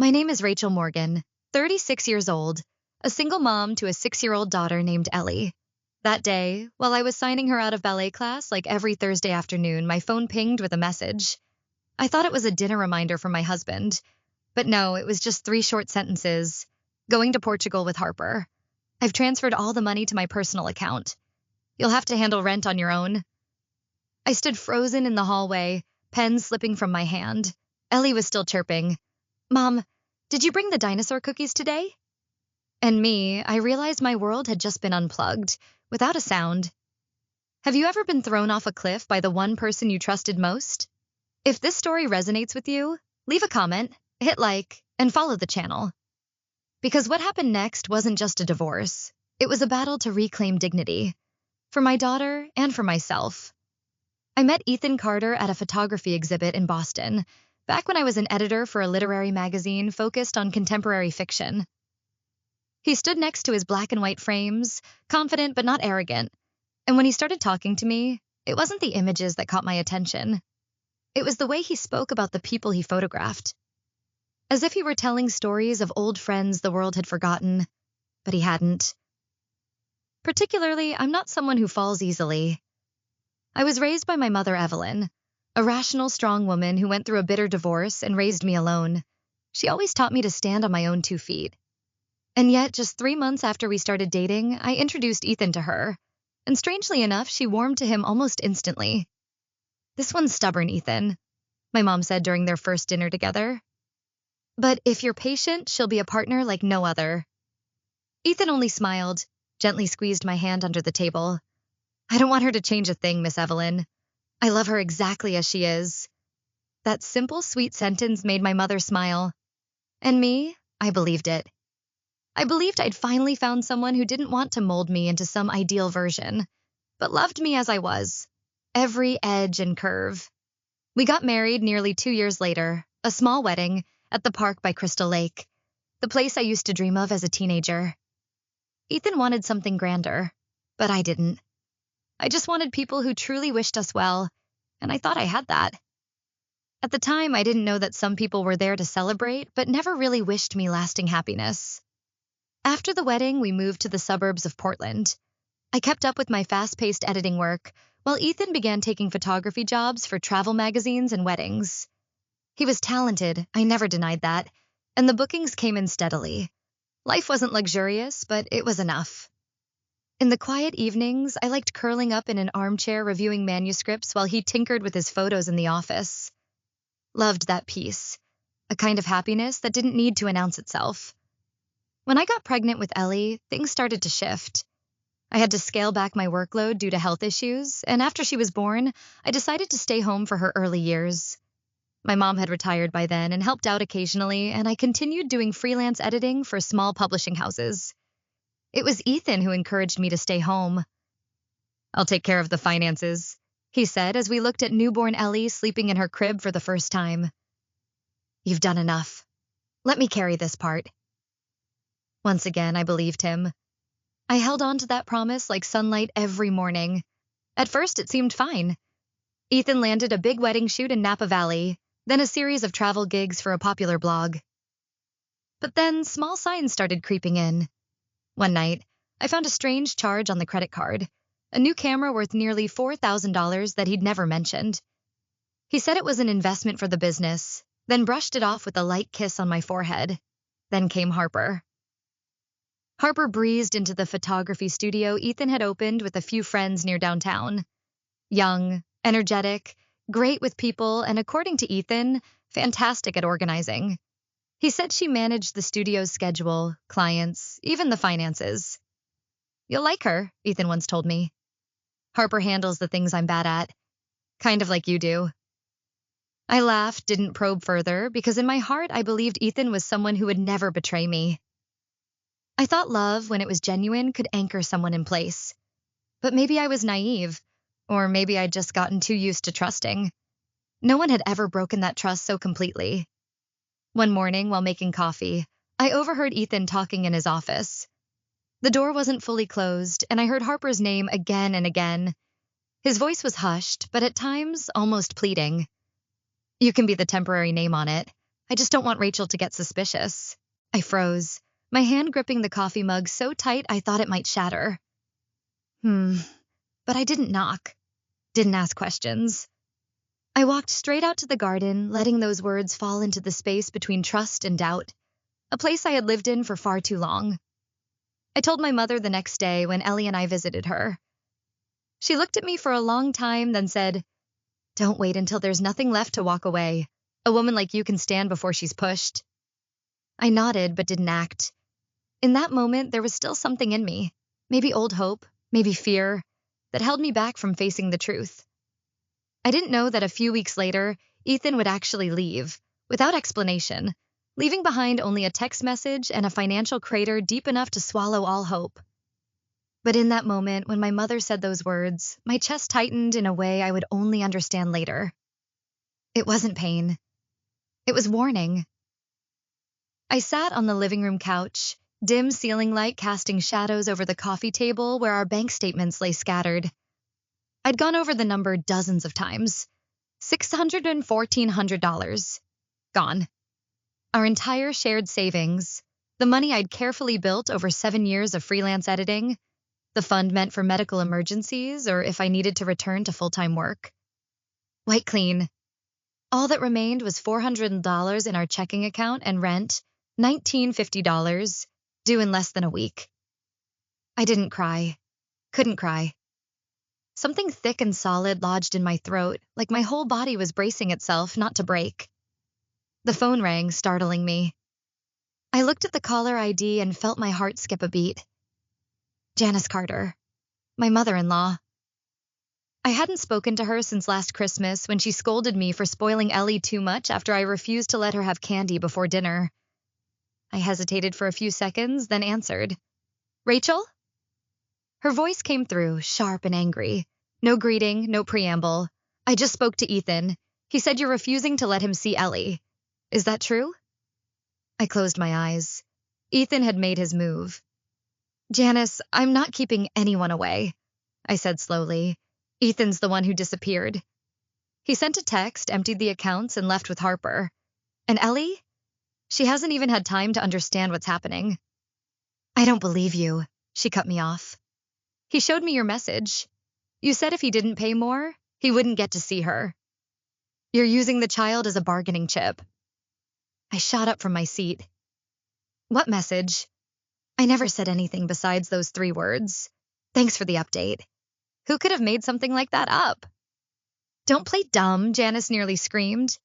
My name is Rachel Morgan, 36 years old, a single mom to a 6-year-old daughter named Ellie. That day, while I was signing her out of ballet class like every Thursday afternoon, my phone pinged with a message. I thought it was a dinner reminder from my husband, but no, it was just 3 short sentences. Going to Portugal with Harper. I've transferred all the money to my personal account. You'll have to handle rent on your own. I stood frozen in the hallway, pen slipping from my hand. Ellie was still chirping. Mom, did you bring the dinosaur cookies today? And me, I realized my world had just been unplugged, without a sound. Have you ever been thrown off a cliff by the one person you trusted most? If this story resonates with you, leave a comment, hit like, and follow the channel. Because what happened next wasn't just a divorce. It was a battle to reclaim dignity. For my daughter and for myself. I met Ethan Carter at a photography exhibit in Boston, back when I was an editor for a literary magazine focused on contemporary fiction. He stood next to his black and white frames, confident but not arrogant. And when he started talking to me, it wasn't the images that caught my attention. It was the way he spoke about the people he photographed. As if he were telling stories of old friends the world had forgotten, but he hadn't. Particularly, I'm not someone who falls easily. I was raised by my mother, Evelyn, a rational, strong woman who went through a bitter divorce and raised me alone. She always taught me to stand on my own 2 feet. And yet, just 3 months after we started dating, I introduced Ethan to her. And strangely enough, she warmed to him almost instantly. This one's stubborn, Ethan, my mom said during their first dinner together. But if you're patient, she'll be a partner like no other. Ethan only smiled, gently squeezed my hand under the table. I don't want her to change a thing, Miss Evelyn. I love her exactly as she is. That simple, sweet sentence made my mother smile. And me, I believed it. I believed I'd finally found someone who didn't want to mold me into some ideal version, but loved me as I was, every edge and curve. We got married nearly 2 years later, a small wedding, at the park by Crystal Lake, the place I used to dream of as a teenager. Ethan wanted something grander, but I didn't. I just wanted people who truly wished us well, and I thought I had that. At the time, I didn't know that some people were there to celebrate, but never really wished me lasting happiness. After the wedding, we moved to the suburbs of Portland. I kept up with my fast-paced editing work, while Ethan began taking photography jobs for travel magazines and weddings. He was talented, I never denied that, and the bookings came in steadily. Life wasn't luxurious, but it was enough. In the quiet evenings, I liked curling up in an armchair reviewing manuscripts while he tinkered with his photos in the office. Loved that peace, a kind of happiness that didn't need to announce itself. When I got pregnant with Ellie, things started to shift. I had to scale back my workload due to health issues, and after she was born, I decided to stay home for her early years. My mom had retired by then and helped out occasionally, and I continued doing freelance editing for small publishing houses. It was Ethan who encouraged me to stay home. I'll take care of the finances, he said as we looked at newborn Ellie sleeping in her crib for the first time. You've done enough. Let me carry this part. Once again, I believed him. I held on to that promise like sunlight every morning. At first, it seemed fine. Ethan landed a big wedding shoot in Napa Valley, then a series of travel gigs for a popular blog. But then small signs started creeping in. One night, I found a strange charge on the credit card, a new camera worth nearly $4,000 that he'd never mentioned. He said it was an investment for the business, then brushed it off with a light kiss on my forehead. Then came Harper. Harper breezed into the photography studio Ethan had opened with a few friends near downtown. Young, energetic, great with people, and according to Ethan, fantastic at organizing. He said she managed the studio's schedule, clients, even the finances. You'll like her, Ethan once told me. Harper handles the things I'm bad at. Kind of like you do. I laughed, didn't probe further, because in my heart I believed Ethan was someone who would never betray me. I thought love, when it was genuine, could anchor someone in place. But maybe I was naive, or maybe I'd just gotten too used to trusting. No one had ever broken that trust so completely. One morning, while making coffee, I overheard Ethan talking in his office. The door wasn't fully closed, and I heard Harper's name again and again. His voice was hushed, but at times almost pleading. You can be the temporary name on it. I just don't want Rachel to get suspicious. I froze, my hand gripping the coffee mug so tight I thought it might shatter. But I didn't knock, didn't ask questions. I walked straight out to the garden, letting those words fall into the space between trust and doubt, a place I had lived in for far too long. I told my mother the next day when Ellie and I visited her. She looked at me for a long time, then said, "Don't wait until there's nothing left to walk away. A woman like you can stand before she's pushed." I nodded but didn't act. In that moment, there was still something in me, maybe old hope, maybe fear, that held me back from facing the truth. I didn't know that a few weeks later, Ethan would actually leave, without explanation, leaving behind only a text message and a financial crater deep enough to swallow all hope. But in that moment, when my mother said those words, my chest tightened in a way I would only understand later. It wasn't pain. It was warning. I sat on the living room couch, dim ceiling light casting shadows over the coffee table where our bank statements lay scattered. I'd gone over the number dozens of times. $600 and $1,400. Gone. Our entire shared savings, the money I'd carefully built over 7 years of freelance editing, the fund meant for medical emergencies or if I needed to return to full-time work. White clean. All that remained was $400 in our checking account and rent, $1,950, due in less than a week. I didn't cry. Couldn't cry. Something thick and solid lodged in my throat, like my whole body was bracing itself not to break. The phone rang, startling me. I looked at the caller ID and felt my heart skip a beat. Janice Carter, my mother-in-law. I hadn't spoken to her since last Christmas when she scolded me for spoiling Ellie too much after I refused to let her have candy before dinner. I hesitated for a few seconds, then answered. "Rachel?" Her voice came through, sharp and angry. No greeting, no preamble. "I just spoke to Ethan. He said you're refusing to let him see Ellie. Is that true?" I closed my eyes. Ethan had made his move. "Janice, I'm not keeping anyone away," I said slowly. "Ethan's the one who disappeared. He sent a text, emptied the accounts, and left with Harper. And Ellie? She hasn't even had time to understand what's happening." "I don't believe you," she cut me off. "He showed me your message. You said if he didn't pay more, he wouldn't get to see her. You're using the child as a bargaining chip." I shot up from my seat. "What message?" "I never said anything besides those 3 words. Thanks for the update." Who could have made something like that up? "Don't play dumb," Janice nearly screamed.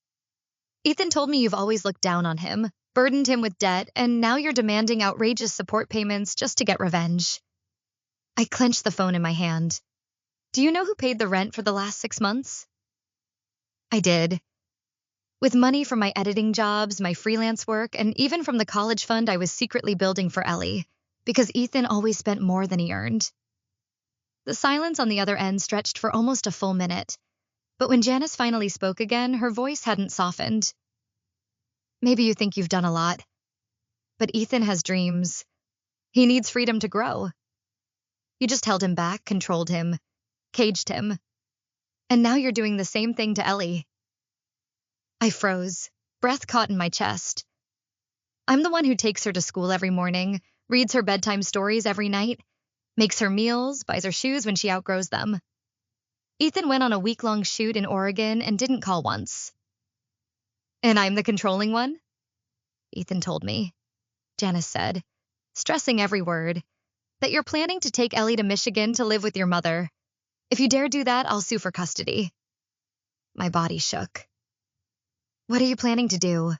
"Ethan told me you've always looked down on him, burdened him with debt, and now you're demanding outrageous support payments just to get revenge." I clenched the phone in my hand. "Do you know who paid the rent for the last 6 months?" I did. With money from my editing jobs, my freelance work, and even from the college fund I was secretly building for Ellie, because Ethan always spent more than he earned. The silence on the other end stretched for almost a full minute, but when Janice finally spoke again, her voice hadn't softened. "Maybe you think you've done a lot, but Ethan has dreams. He needs freedom to grow. You just held him back, controlled him, caged him. And now you're doing the same thing to Ellie." I froze, breath caught in my chest. I'm the one who takes her to school every morning, reads her bedtime stories every night, makes her meals, buys her shoes when she outgrows them. Ethan went on a week-long shoot in Oregon and didn't call once. "And I'm the controlling one?" "Ethan told me," Janice said, stressing every word, "that you're planning to take Ellie to Michigan to live with your mother. If you dare do that, I'll sue for custody." My body shook. "What are you planning to do?"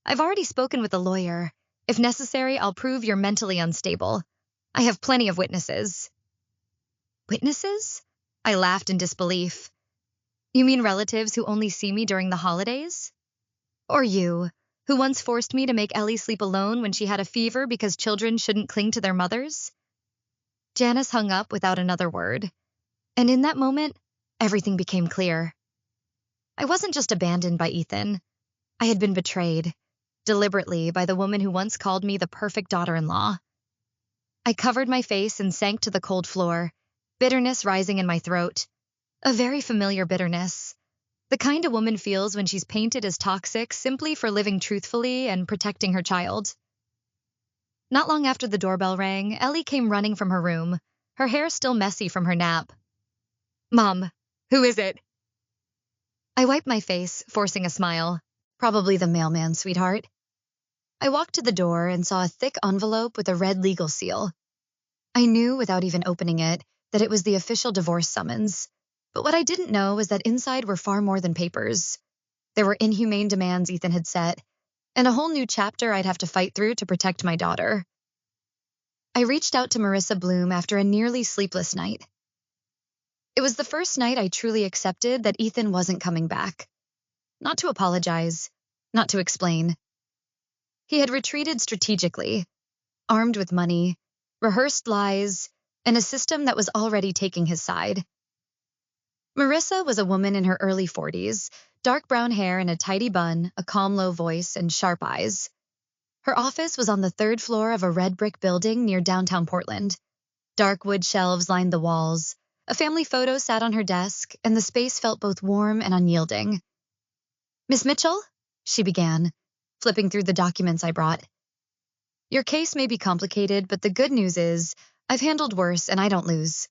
"I've already spoken with a lawyer. If necessary, I'll prove you're mentally unstable. I have plenty of witnesses." "Witnesses?" I laughed in disbelief. "You mean relatives who only see me during the holidays? Or you, who once forced me to make Ellie sleep alone when she had a fever because children shouldn't cling to their mothers?" Janice hung up without another word. And in that moment, everything became clear. I wasn't just abandoned by Ethan. I had been betrayed, deliberately, by the woman who once called me the perfect daughter-in-law. I covered my face and sank to the cold floor, bitterness rising in my throat. A very familiar bitterness. The kind a woman feels when she's painted as toxic simply for living truthfully and protecting her child. Not long after the doorbell rang, Ellie came running from her room, her hair still messy from her nap. "Mom, who is it?" I wiped my face, forcing a smile. "Probably the mailman, sweetheart." I walked to the door and saw a thick envelope with a red legal seal. I knew, without even opening it, that it was the official divorce summons. But what I didn't know was that inside were far more than papers. There were inhumane demands Ethan had set, and a whole new chapter I'd have to fight through to protect my daughter. I reached out to Marissa Bloom after a nearly sleepless night. It was the first night I truly accepted that Ethan wasn't coming back. Not to apologize, not to explain. He had retreated strategically, armed with money, rehearsed lies, and a system that was already taking his side. Marissa was a woman in her early 40s, dark brown hair in a tidy bun, a calm low voice, and sharp eyes. Her office was on the third floor of a red brick building near downtown Portland. Dark wood shelves lined the walls, a family photo sat on her desk, and the space felt both warm and unyielding. "Miss Mitchell?" she began, flipping through the documents I brought. "Your case may be complicated, but the good news is I've handled worse and I don't lose."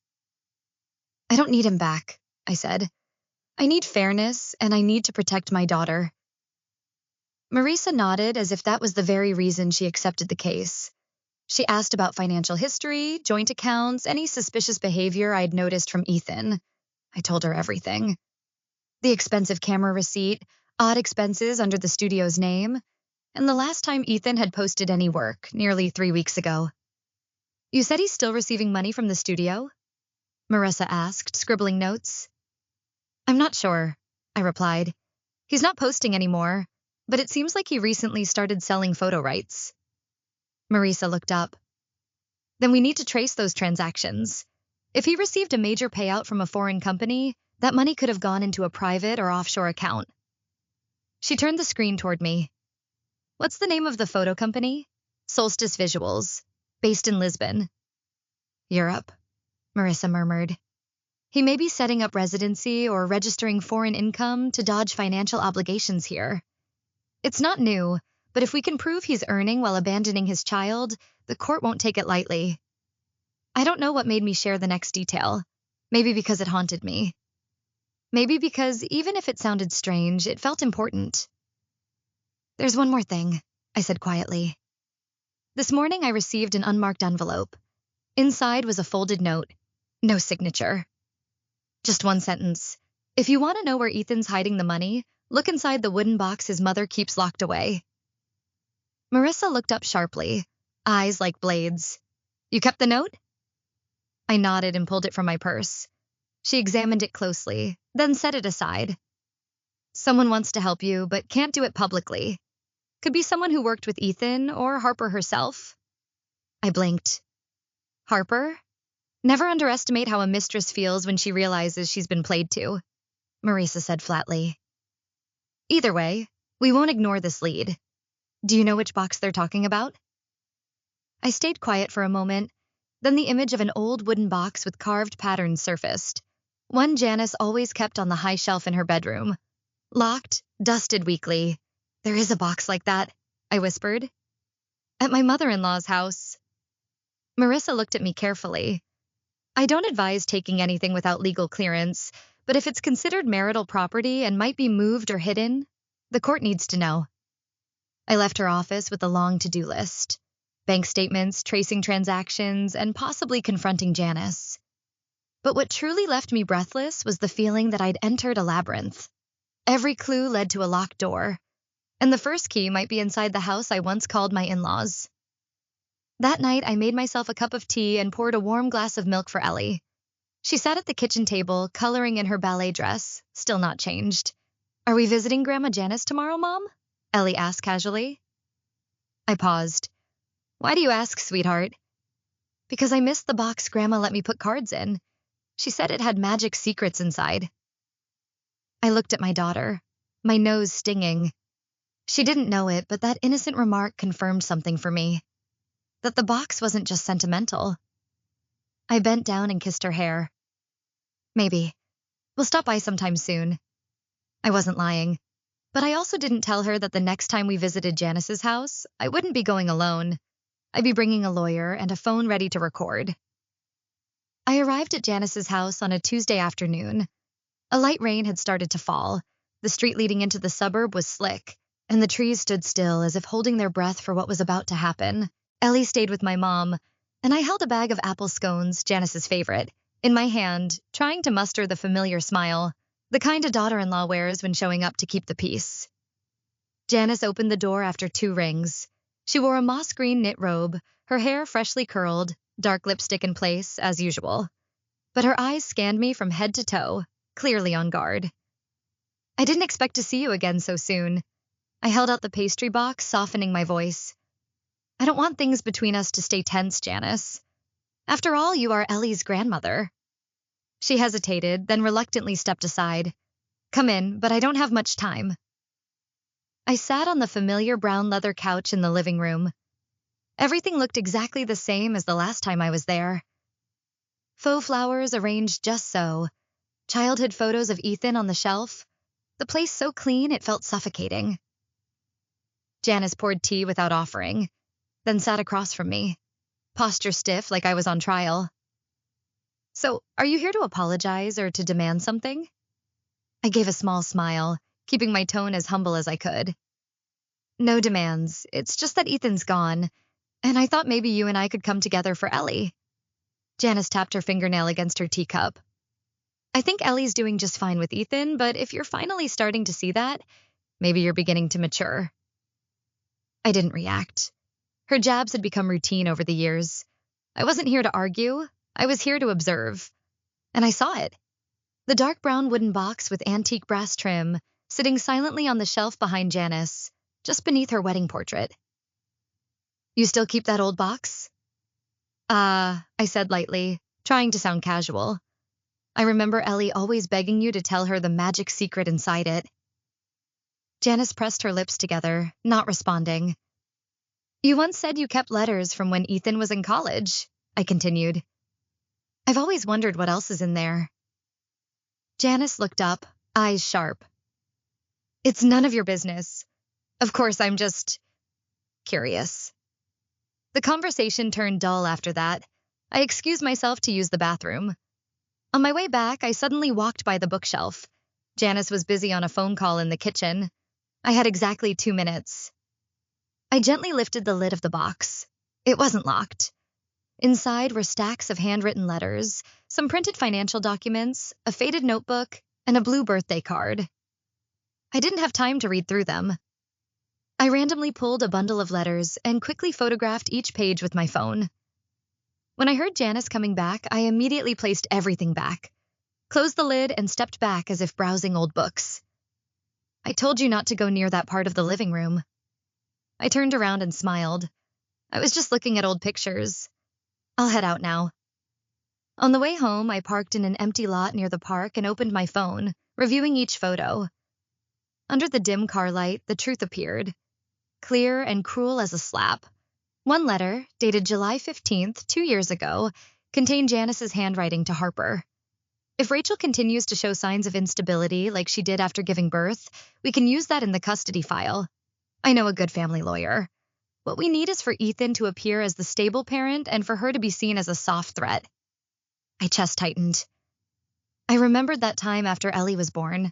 "I don't need him back," I said. "I need fairness, and I need to protect my daughter." Marissa nodded as if that was the very reason she accepted the case. She asked about financial history, joint accounts, any suspicious behavior I'd noticed from Ethan. I told her everything. The expensive camera receipt, odd expenses under the studio's name, and the last time Ethan had posted any work, nearly 3 weeks ago. "You said he's still receiving money from the studio?" Marissa asked, scribbling notes. "I'm not sure," I replied. "He's not posting anymore, but it seems like he recently started selling photo rights." Marissa looked up. "Then we need to trace those transactions. If he received a major payout from a foreign company, that money could have gone into a private or offshore account." She turned the screen toward me. "What's the name of the photo company?" "Solstice Visuals, based in Lisbon." "Europe," Marissa murmured. "He may be setting up residency or registering foreign income to dodge financial obligations here. It's not new, but if we can prove he's earning while abandoning his child, the court won't take it lightly." I don't know what made me share the next detail. Maybe because it haunted me. Maybe because even if it sounded strange, it felt important. "There's one more thing," I said quietly. "This morning I received an unmarked envelope. Inside was a folded note. No signature. Just one sentence. 'If you want to know where Ethan's hiding the money, look inside the wooden box his mother keeps locked away.'" Marissa looked up sharply, eyes like blades. "You kept the note?" I nodded and pulled it from my purse. She examined it closely, then set it aside. "Someone wants to help you, but can't do it publicly. Could be someone who worked with Ethan or Harper herself." I blinked. "Harper? Never underestimate how a mistress feels when she realizes she's been played to," Marissa said flatly. "Either way, we won't ignore this lead. Do you know which box they're talking about?" I stayed quiet for a moment, then the image of an old wooden box with carved patterns surfaced. One Janice always kept on the high shelf in her bedroom. Locked, dusted weekly. "There is a box like that," I whispered. "At my mother-in-law's house." Marissa looked at me carefully. "I don't advise taking anything without legal clearance, but if it's considered marital property and might be moved or hidden, the court needs to know." I left her office with a long to-do list. Bank statements, tracing transactions, and possibly confronting Janice. But what truly left me breathless was the feeling that I'd entered a labyrinth. Every clue led to a locked door, and the first key might be inside the house I once called my in-laws. That night, I made myself a cup of tea and poured a warm glass of milk for Ellie. She sat at the kitchen table, coloring in her ballet dress, still not changed. "Are we visiting Grandma Janice tomorrow, Mom?" Ellie asked casually. I paused. "Why do you ask, sweetheart?" "Because I missed the box Grandma let me put cards in. She said it had magic secrets inside." I looked at my daughter, my nose stinging. She didn't know it, but that innocent remark confirmed something for me. That the box wasn't just sentimental. I bent down and kissed her hair. "Maybe. We'll stop by sometime soon." I wasn't lying. But I also didn't tell her that the next time we visited Janice's house, I wouldn't be going alone. I'd be bringing a lawyer and a phone ready to record. I arrived at Janice's house on a Tuesday afternoon. A light rain had started to fall. The street leading into the suburb was slick, and the trees stood still as if holding their breath for what was about to happen. Ellie stayed with my mom, and I held a bag of apple scones, Janice's favorite, in my hand, trying to muster the familiar smile, the kind a daughter-in-law wears when showing up to keep the peace. Janice opened the door after 2 rings. She wore a moss-green knit robe, her hair freshly curled, dark lipstick in place, as usual. But her eyes scanned me from head to toe, clearly on guard. I didn't expect to see you again so soon. I held out the pastry box, softening my voice. I don't want things between us to stay tense, Janice. After all, you are Ellie's grandmother. She hesitated, then reluctantly stepped aside. Come in, but I don't have much time. I sat on the familiar brown leather couch in the living room. Everything looked exactly the same as the last time I was there. Faux flowers arranged just so, childhood photos of Ethan on the shelf, the place so clean it felt suffocating. Janice poured tea without offering, then sat across from me, posture stiff like I was on trial. So, are you here to apologize or to demand something? I gave a small smile, keeping my tone as humble as I could. No demands, it's just that Ethan's gone, and I thought maybe you and I could come together for Ellie. Janice tapped her fingernail against her teacup. I think Ellie's doing just fine with Ethan, but if you're finally starting to see that, maybe you're beginning to mature. I didn't react. Her jabs had become routine over the years. I wasn't here to argue, I was here to observe. And I saw it. The dark brown wooden box with antique brass trim, sitting silently on the shelf behind Janice, just beneath her wedding portrait. You still keep that old box? I said lightly, trying to sound casual. I remember Ellie always begging you to tell her the magic secret inside it. Janice pressed her lips together, not responding. You once said you kept letters from when Ethan was in college, I continued. I've always wondered what else is in there. Janice looked up, eyes sharp. It's none of your business. Of course, I'm just curious. The conversation turned dull after that. I excused myself to use the bathroom. On my way back, I suddenly walked by the bookshelf. Janice was busy on a phone call in the kitchen. I had exactly 2 minutes. I gently lifted the lid of the box. It wasn't locked. Inside were stacks of handwritten letters, some printed financial documents, a faded notebook, and a blue birthday card. I didn't have time to read through them. I randomly pulled a bundle of letters and quickly photographed each page with my phone. When I heard Janice coming back, I immediately placed everything back, closed the lid, and stepped back as if browsing old books. I told you not to go near that part of the living room. I turned around and smiled. I was just looking at old pictures. I'll head out now. On the way home, I parked in an empty lot near the park and opened my phone, reviewing each photo. Under the dim car light, the truth appeared, clear and cruel as a slap. One letter, dated July 15th, 2 years ago, contained Janice's handwriting to Harper. If Rachel continues to show signs of instability like she did after giving birth, we can use that in the custody file. I know a good family lawyer. What we need is for Ethan to appear as the stable parent and for her to be seen as a soft threat. I chest tightened. I remembered that time after Ellie was born.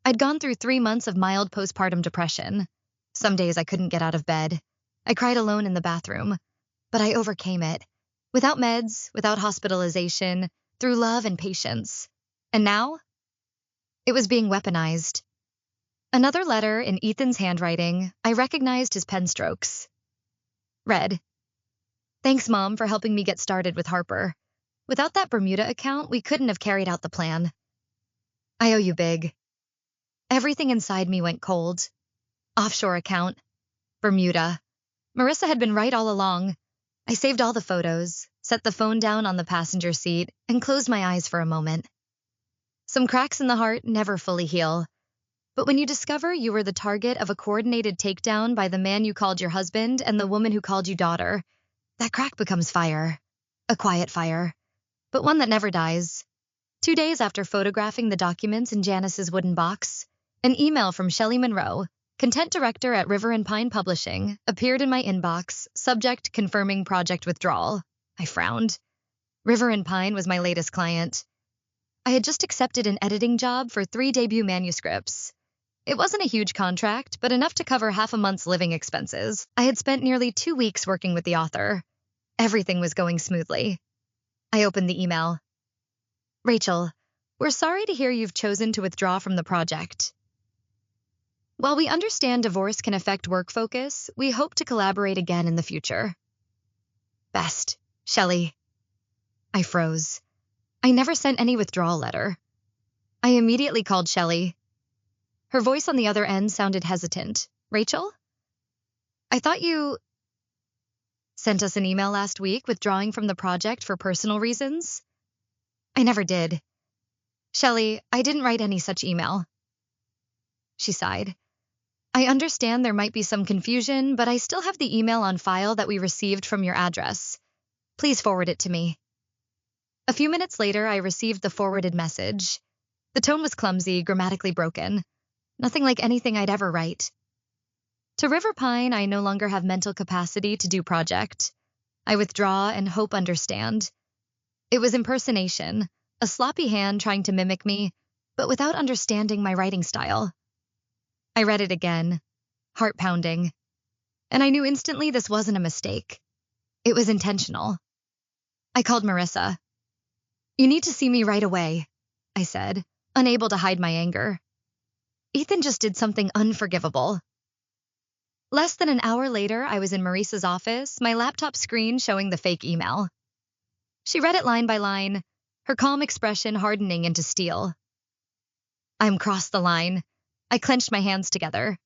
I'd gone through 3 months of mild postpartum depression. Some days I couldn't get out of bed. I cried alone in the bathroom. But I overcame it. Without meds, without hospitalization, through love and patience. And now? It was being weaponized. Another letter in Ethan's handwriting, I recognized his pen strokes. Read, Thanks, Mom, for helping me get started with Harper. Without that Bermuda account, we couldn't have carried out the plan. I owe you big. Everything inside me went cold. Offshore account. Bermuda. Marissa had been right all along. I saved all the photos, set the phone down on the passenger seat, and closed my eyes for a moment. Some cracks in the heart never fully heal. But when you discover you were the target of a coordinated takedown by the man you called your husband and the woman who called you daughter, that crack becomes fire. A quiet fire, but one that never dies. 2 days after photographing the documents in Janice's wooden box, An email from Shelley Monroe, content director at River and Pine Publishing, appeared in my inbox, subject confirming project withdrawal. I frowned. River and Pine was my latest client. I had just accepted an editing job for 3 debut manuscripts. It wasn't a huge contract, but enough to cover half a month's living expenses. I had spent nearly 2 weeks working with the author. Everything was going smoothly. I opened the email. Rachel, we're sorry to hear you've chosen to withdraw from the project. While we understand divorce can affect work focus, we hope to collaborate again in the future. Best, Shelley. I froze. I never sent any withdrawal letter. I immediately called Shelley. Her voice on the other end sounded hesitant. Rachel? I thought you sent us an email last week withdrawing from the project for personal reasons. I never did. Shelley, I didn't write any such email. She sighed. I understand there might be some confusion, but I still have the email on file that we received from your address. Please forward it to me. A few minutes later, I received the forwarded message. The tone was clumsy, grammatically broken. Nothing like anything I'd ever write. To River Pine, I no longer have mental capacity to do project. I withdraw and hope understand. It was impersonation, a sloppy hand trying to mimic me, but without understanding my writing style. I read it again, heart pounding, and I knew instantly this wasn't a mistake. It was intentional. I called Marissa. You need to see me right away, I said, unable to hide my anger. Ethan just did something unforgivable. Less than an hour later, I was in Marissa's office, my laptop screen showing the fake email. She read it line by line, her calm expression hardening into steel. I'm crossed the line. I clenched my hands together.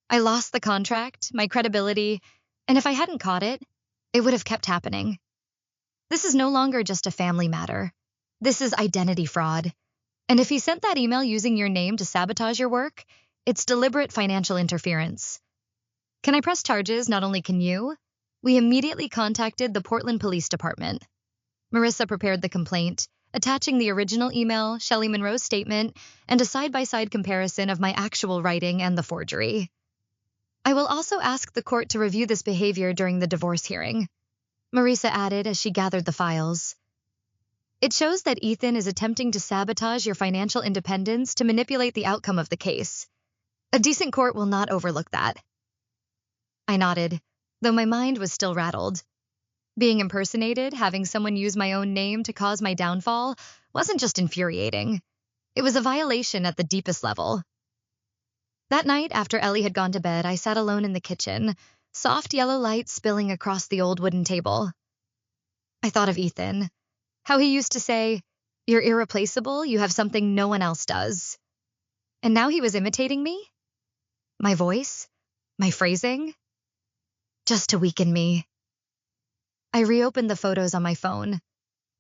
I lost the contract, my credibility, and if I hadn't caught it, it would have kept happening. This is no longer just a family matter. This is identity fraud. And if he sent that email using your name to sabotage your work, it's deliberate financial interference. Can I press charges? Not only can you. We immediately contacted the Portland Police Department. Marissa prepared the complaint, attaching the original email, Shelley Monroe's statement, and a side-by-side comparison of my actual writing and the forgery. I will also ask the court to review this behavior during the divorce hearing, Marissa added as she gathered the files. It shows that Ethan is attempting to sabotage your financial independence to manipulate the outcome of the case. A decent court will not overlook that. I nodded, though my mind was still rattled. Being impersonated, having someone use my own name to cause my downfall, wasn't just infuriating. It was a violation at the deepest level. That night, after Ellie had gone to bed, I sat alone in the kitchen, soft yellow light spilling across the old wooden table. I thought of Ethan, how he used to say, "You're irreplaceable, you have something no one else does." And now he was imitating me? My voice? My phrasing? Just to weaken me. I reopened the photos on my phone.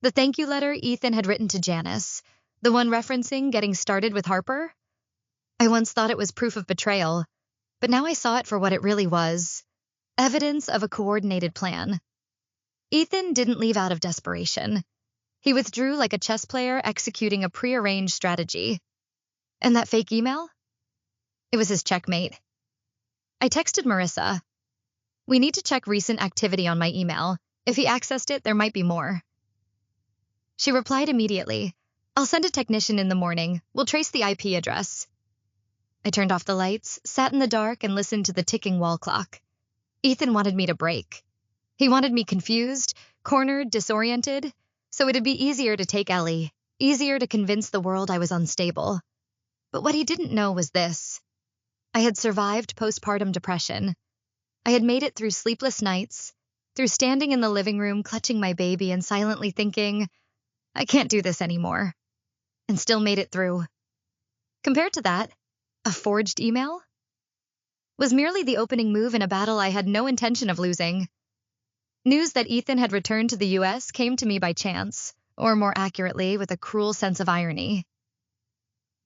The thank you letter Ethan had written to Janice, the one referencing getting started with Harper. I once thought it was proof of betrayal, but now I saw it for what it really was. Evidence of a coordinated plan. Ethan didn't leave out of desperation. He withdrew like a chess player executing a prearranged strategy. And that fake email? It was his checkmate. I texted Marissa. We need to check recent activity on my email. If he accessed it, there might be more. She replied immediately. I'll send a technician in the morning. We'll trace the IP address. I turned off the lights, sat in the dark, and listened to the ticking wall clock. Ethan wanted me to break. He wanted me confused, cornered, disoriented, so it'd be easier to take Ellie, easier to convince the world I was unstable. But what he didn't know was this. I had survived postpartum depression. I had made it through sleepless nights, through standing in the living room clutching my baby and silently thinking, I can't do this anymore, and still made it through. Compared to that, a forged email was merely the opening move in a battle I had no intention of losing. News that Ethan had returned to the U.S. came to me by chance, or more accurately, with a cruel sense of irony.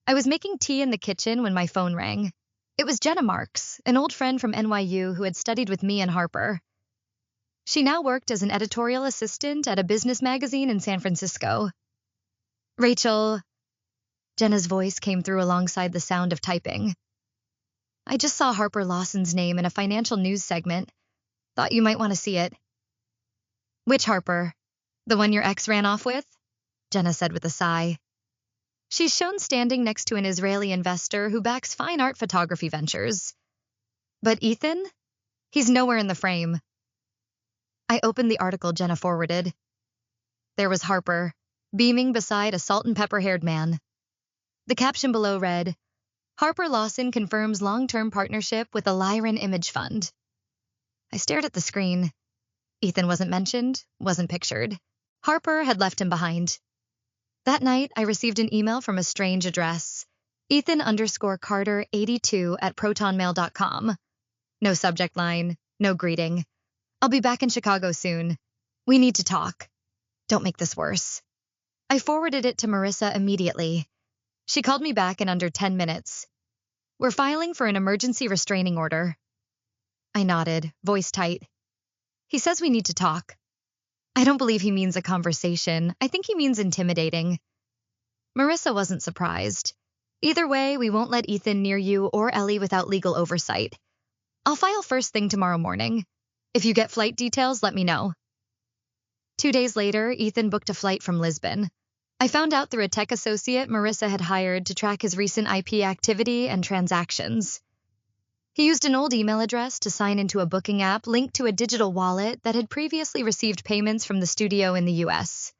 I was making tea in the kitchen when my phone rang. It was Jenna Marks, an old friend from NYU who had studied with me and Harper. She now worked as an editorial assistant at a business magazine in San Francisco. Rachel, Jenna's voice came through alongside the sound of typing. I just saw Harper Lawson's name in a financial news segment. Thought you might want to see it. Which Harper? The one your ex ran off with? Jenna said with a sigh. She's shown standing next to an Israeli investor who backs fine art photography ventures. But Ethan? He's nowhere in the frame. I opened the article Jenna forwarded. There was Harper, beaming beside a salt and pepper-haired man. The caption below read, Harper Lawson confirms long-term partnership with a Lyran Image Fund. I stared at the screen. Ethan wasn't mentioned, wasn't pictured. Harper had left him behind. That night, I received an email from a strange address, Ethan_Carter82@protonmail.com. No subject line, no greeting. I'll be back in Chicago soon. We need to talk. Don't make this worse. I forwarded it to Marissa immediately. She called me back in under 10 minutes. We're filing for an emergency restraining order. I nodded, voice tight. He says we need to talk. I don't believe he means a conversation. I think he means intimidating. Marissa wasn't surprised. Either way, we won't let Ethan near you or Ellie without legal oversight. I'll file first thing tomorrow morning. If you get flight details, let me know. 2 days later, Ethan booked a flight from Lisbon. I found out through a tech associate Marissa had hired to track his recent IP activity and transactions. He used an old email address to sign into a booking app linked to a digital wallet that had previously received payments from the studio in the US.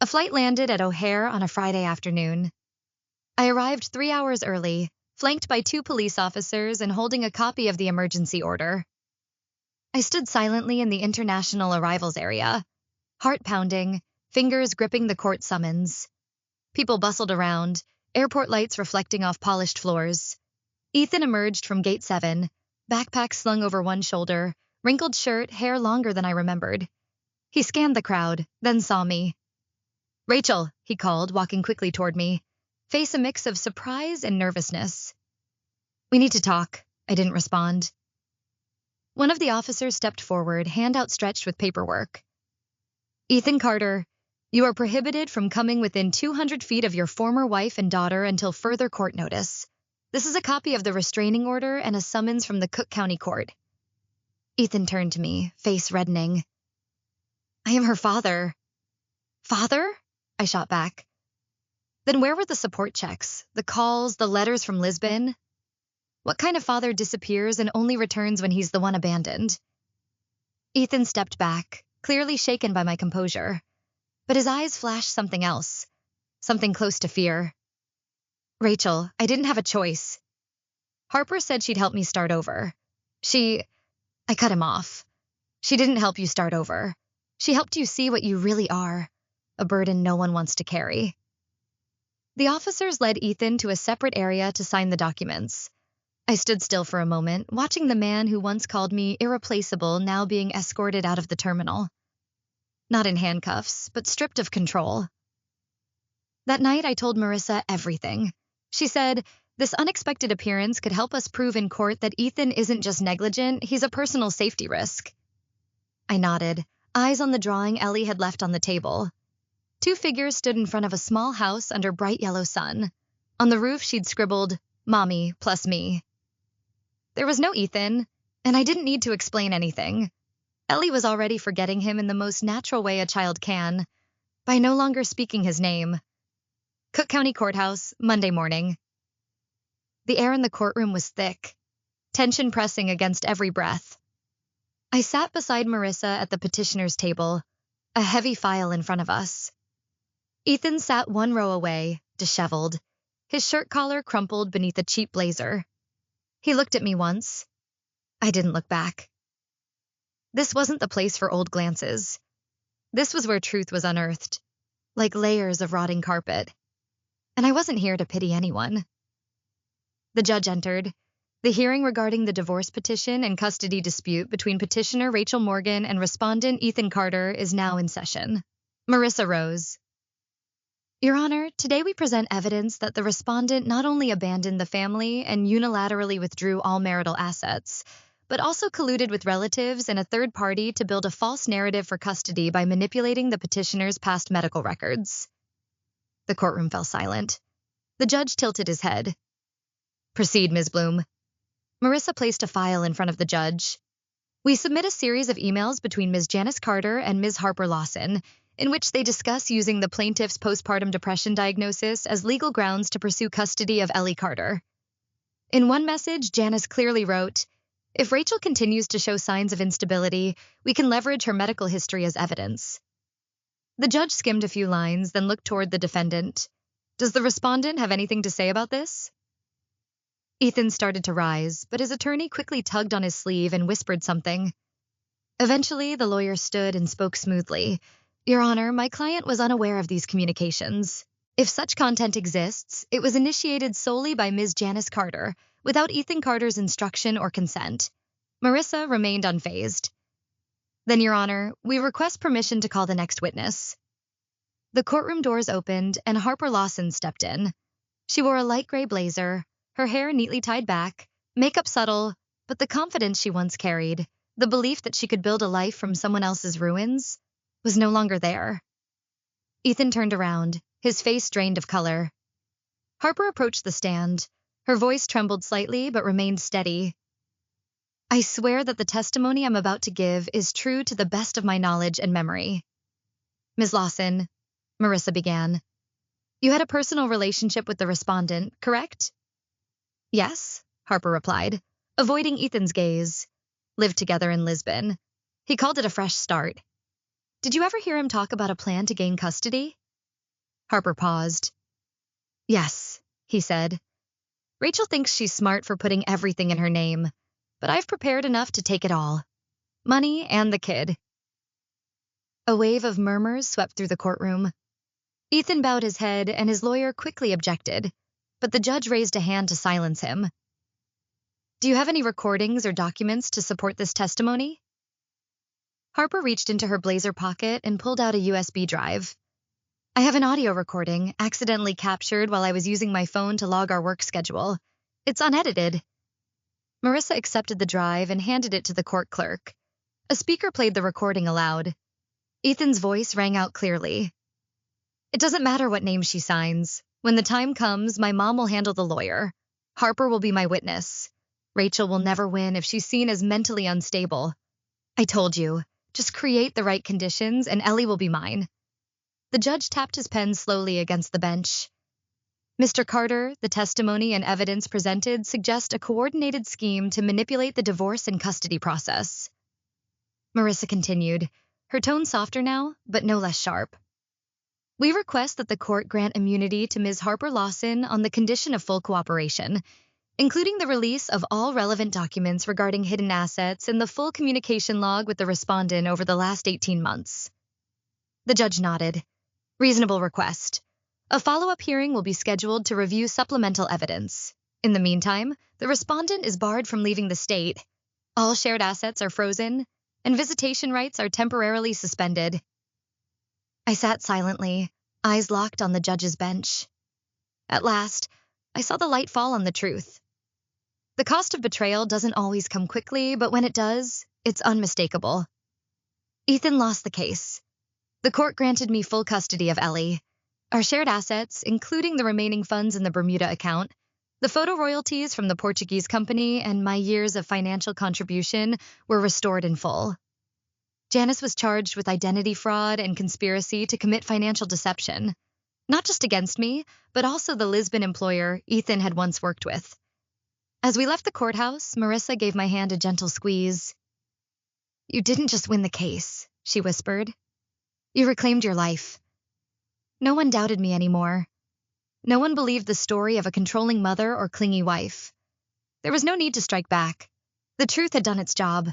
A flight landed at O'Hare on a Friday afternoon. I arrived 3 hours early, flanked by 2 police officers and holding a copy of the emergency order. I stood silently in the international arrivals area, heart pounding, fingers gripping the court summons. People bustled around, airport lights reflecting off polished floors. Ethan emerged from Gate 7, backpack slung over one shoulder, wrinkled shirt, hair longer than I remembered. He scanned the crowd, then saw me. Rachel, he called, walking quickly toward me, face a mix of surprise and nervousness. We need to talk, I didn't respond. One of the officers stepped forward, hand outstretched with paperwork. Ethan Carter, you are prohibited from coming within 200 feet of your former wife and daughter until further court notice. This is a copy of the restraining order and a summons from the Cook County Court. Ethan turned to me, face reddening. I am her father. Father? I shot back. Then where were the support checks, the calls, the letters from Lisbon? What kind of father disappears and only returns when he's the one abandoned? Ethan stepped back, clearly shaken by my composure. But his eyes flashed something else, something close to fear. Rachel, I didn't have a choice. Harper said she'd help me start over. I cut him off. She didn't help you start over. She helped you see what you really are, a burden no one wants to carry. The officers led Ethan to a separate area to sign the documents. I stood still for a moment, watching the man who once called me irreplaceable now being escorted out of the terminal. Not in handcuffs, but stripped of control. That night, I told Marissa everything. She said, this unexpected appearance could help us prove in court that Ethan isn't just negligent, he's a personal safety risk. I nodded, eyes on the drawing Ellie had left on the table. 2 figures stood in front of a small house under bright yellow sun. On the roof, she'd scribbled, Mommy plus me. There was no Ethan, and I didn't need to explain anything. Ellie was already forgetting him in the most natural way a child can, by no longer speaking his name. Cook County Courthouse, Monday morning. The air in the courtroom was thick, tension pressing against every breath. I sat beside Marissa at the petitioner's table, a heavy file in front of us. Ethan sat 1 row away, disheveled, his shirt collar crumpled beneath a cheap blazer. He looked at me once. I didn't look back. This wasn't the place for old glances. This was where truth was unearthed, like layers of rotting carpet. And I wasn't here to pity anyone. The judge entered. The hearing regarding the divorce petition and custody dispute between petitioner Rachel Morgan and respondent Ethan Carter is now in session. Marissa rose. Your Honor, today we present evidence that the respondent not only abandoned the family and unilaterally withdrew all marital assets, but also colluded with relatives and a third party to build a false narrative for custody by manipulating the petitioner's past medical records. The courtroom fell silent. The judge tilted his head. Proceed, Ms. Bloom. Marissa placed a file in front of the judge. We submit a series of emails between Ms. Janice Carter and Ms. Harper Lawson, in which they discuss using the plaintiff's postpartum depression diagnosis as legal grounds to pursue custody of Ellie Carter. In one message, Janice clearly wrote, "If Rachel continues to show signs of instability, we can leverage her medical history as evidence." The judge skimmed a few lines, then looked toward the defendant. Does the respondent have anything to say about this? Ethan started to rise, but his attorney quickly tugged on his sleeve and whispered something. Eventually, the lawyer stood and spoke smoothly. Your Honor, my client was unaware of these communications. If such content exists, it was initiated solely by Ms. Janice Carter, without Ethan Carter's instruction or consent. Marissa remained unfazed. Then, Your Honor, we request permission to call the next witness. The courtroom doors opened, and Harper Lawson stepped in. She wore a light gray blazer, her hair neatly tied back, makeup subtle, but the confidence she once carried, the belief that she could build a life from someone else's ruins, was no longer there. Ethan turned around, his face drained of color. Harper approached the stand. Her voice trembled slightly but remained steady. I swear that the testimony I'm about to give is true to the best of my knowledge and memory. Ms. Lawson, Marissa began, you had a personal relationship with the respondent, correct? Yes, Harper replied, avoiding Ethan's gaze. Lived together in Lisbon. He called it a fresh start. Did you ever hear him talk about a plan to gain custody? Harper paused. Yes, he said. Rachel thinks she's smart for putting everything in her name, but I've prepared enough to take it all. Money and the kid. A wave of murmurs swept through the courtroom. Ethan bowed his head and his lawyer quickly objected, but the judge raised a hand to silence him. Do you have any recordings or documents to support this testimony? Harper reached into her blazer pocket and pulled out a USB drive. I have an audio recording, accidentally captured while I was using my phone to log our work schedule. It's unedited. Marissa accepted the drive and handed it to the court clerk. A speaker played the recording aloud. Ethan's voice rang out clearly. It doesn't matter what name she signs. When the time comes, my mom will handle the lawyer. Harper will be my witness. Rachel will never win if she's seen as mentally unstable. I told you, just create the right conditions and Ellie will be mine. The judge tapped his pen slowly against the bench. Mr. Carter, the testimony and evidence presented suggest a coordinated scheme to manipulate the divorce and custody process. Marissa continued, her tone softer now, but no less sharp. We request that the court grant immunity to Ms. Harper Lawson on the condition of full cooperation, including the release of all relevant documents regarding hidden assets and the full communication log with the respondent over the last 18 months. The judge nodded. Reasonable request. A follow-up hearing will be scheduled to review supplemental evidence. In the meantime, the respondent is barred from leaving the state. All shared assets are frozen, and visitation rights are temporarily suspended. I sat silently, eyes locked on the judge's bench. At last, I saw the light fall on the truth. The cost of betrayal doesn't always come quickly, but when it does, it's unmistakable. Ethan lost the case. The court granted me full custody of Ellie. Our shared assets, including the remaining funds in the Bermuda account, the photo royalties from the Portuguese company, and my years of financial contribution were restored in full. Janice was charged with identity fraud and conspiracy to commit financial deception, not just against me, but also the Lisbon employer Ethan had once worked with. As we left the courthouse, Marissa gave my hand a gentle squeeze. You didn't just win the case, she whispered. You reclaimed your life. No one doubted me anymore. No one believed the story of a controlling mother or clingy wife. There was no need to strike back. The truth had done its job.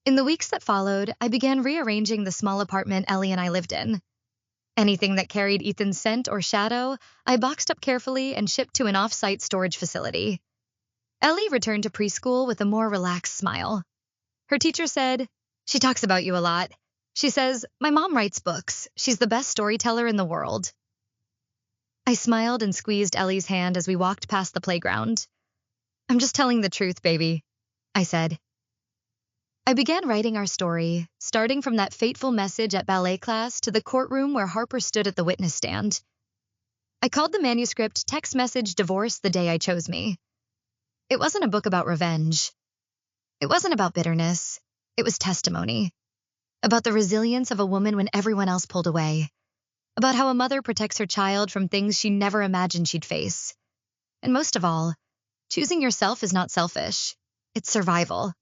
In the weeks that followed, I began rearranging the small apartment Ellie and I lived in. Anything that carried Ethan's scent or shadow, I boxed up carefully and shipped to an off-site storage facility. Ellie returned to preschool with a more relaxed smile. Her teacher said, "She talks about you a lot. She says, my mom writes books. She's the best storyteller in the world." I smiled and squeezed Ellie's hand as we walked past the playground. "I'm just telling the truth, baby," I said. I began writing our story, starting from that fateful message at ballet class to the courtroom where Harper stood at the witness stand. I called the manuscript Text Message Divorce the Day I Chose Me. It wasn't a book about revenge. It wasn't about bitterness. It was testimony. About the resilience of a woman when everyone else pulled away. About how a mother protects her child from things she never imagined she'd face. And most of all, choosing yourself is not selfish. It's survival.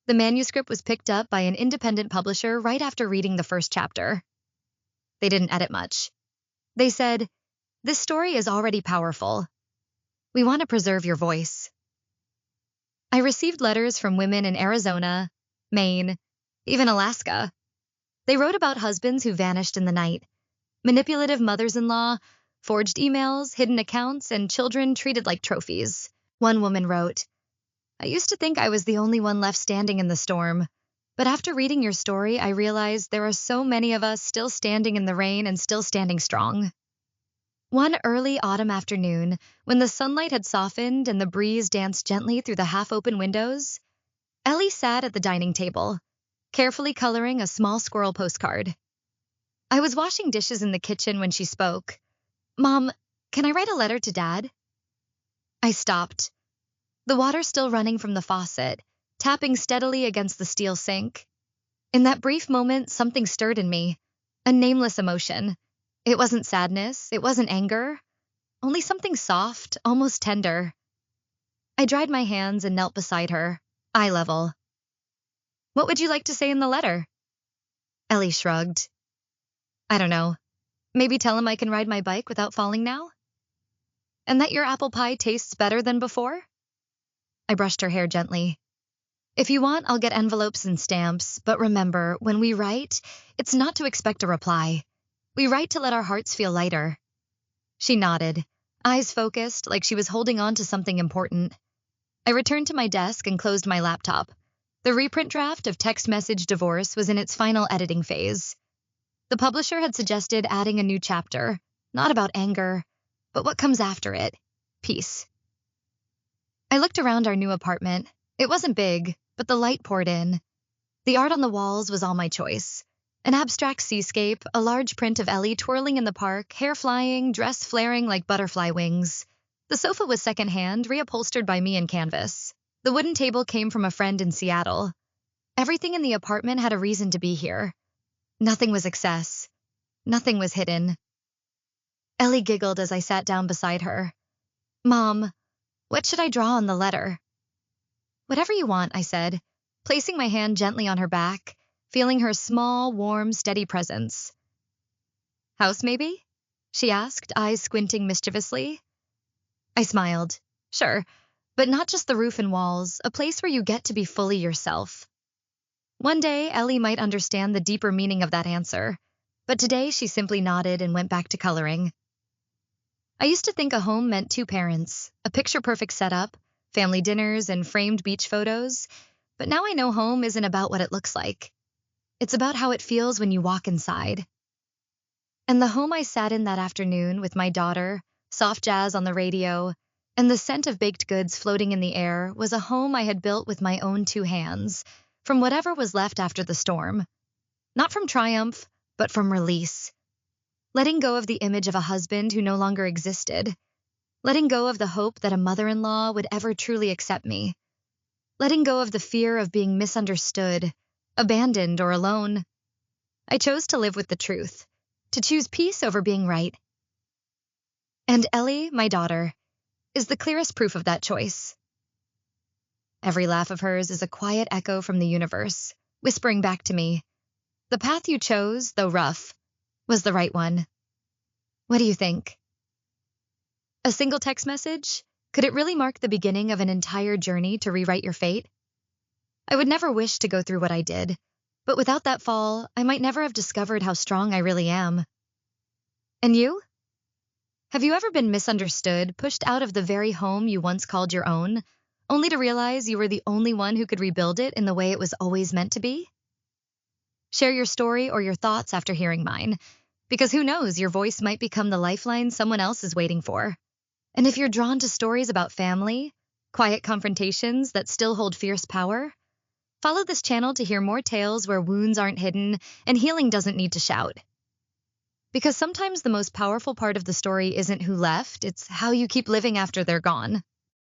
The manuscript was picked up by an independent publisher right after reading the first chapter. They didn't edit much. They said, "This story is already powerful. We want to preserve your voice." I received letters from women in Arizona, Maine, even Alaska. They wrote about husbands who vanished in the night, manipulative mothers-in-law, forged emails, hidden accounts, and children treated like trophies. One woman wrote, "I used to think I was the only one left standing in the storm, but after reading your story, I realized there are so many of us still standing in the rain and still standing strong." One early autumn afternoon, when the sunlight had softened and the breeze danced gently through the half-open windows, Ellie sat at the dining table, carefully coloring a small squirrel postcard. I was washing dishes in the kitchen when she spoke. "Mom, can I write a letter to Dad?" I stopped, the water still running from the faucet, tapping steadily against the steel sink. In that brief moment, something stirred in me, a nameless emotion. It wasn't sadness, it wasn't anger, only something soft, almost tender. I dried my hands and knelt beside her, eye level. "What would you like to say in the letter?" Ellie shrugged. "I don't know. Maybe tell him I can ride my bike without falling now? And that your apple pie tastes better than before?" I brushed her hair gently. "If you want, I'll get envelopes and stamps, but remember, when we write, it's not to expect a reply. We write to let our hearts feel lighter." She nodded, eyes focused like she was holding on to something important. I returned to my desk and closed my laptop. The reprint draft of Text Message Divorce was in its final editing phase. The publisher had suggested adding a new chapter, not about anger, but what comes after it, peace. I looked around our new apartment. It wasn't big, but the light poured in. The art on the walls was all my choice. An abstract seascape, a large print of Ellie twirling in the park, hair flying, dress flaring like butterfly wings. The sofa was secondhand, reupholstered by me in canvas. The wooden table came from a friend in Seattle. Everything in the apartment had a reason to be here. Nothing was excess. Nothing was hidden. Ellie giggled as I sat down beside her. "Mom, what should I draw on the letter?" "Whatever you want," I said, placing my hand gently on her back, feeling her small, warm, steady presence. "House, maybe?" she asked, eyes squinting mischievously. I smiled. "Sure, but not just the roof and walls, a place where you get to be fully yourself." One day, Ellie might understand the deeper meaning of that answer, but today she simply nodded and went back to coloring. I used to think a home meant two parents, a picture-perfect setup, family dinners, and framed beach photos, but now I know home isn't about what it looks like. It's about how it feels when you walk inside. And the home I sat in that afternoon with my daughter, soft jazz on the radio, and the scent of baked goods floating in the air was a home I had built with my own two hands, from whatever was left after the storm. Not from triumph, but from release. Letting go of the image of a husband who no longer existed. Letting go of the hope that a mother-in-law would ever truly accept me. Letting go of the fear of being misunderstood, abandoned, or alone. I chose to live with the truth, to choose peace over being right. And Ellie, my daughter, is the clearest proof of that choice. Every laugh of hers is a quiet echo from the universe, whispering back to me, "The path you chose, though rough, was the right one." What do you think? A single text message? Could it really mark the beginning of an entire journey to rewrite your fate? I would never wish to go through what I did, but without that fall, I might never have discovered how strong I really am. And you? Have you ever been misunderstood, pushed out of the very home you once called your own, only to realize you were the only one who could rebuild it in the way it was always meant to be? Share your story or your thoughts after hearing mine, because who knows, your voice might become the lifeline someone else is waiting for. And if you're drawn to stories about family, quiet confrontations that still hold fierce power, follow this channel to hear more tales where wounds aren't hidden and healing doesn't need to shout. Because sometimes the most powerful part of the story isn't who left, it's how you keep living after they're gone.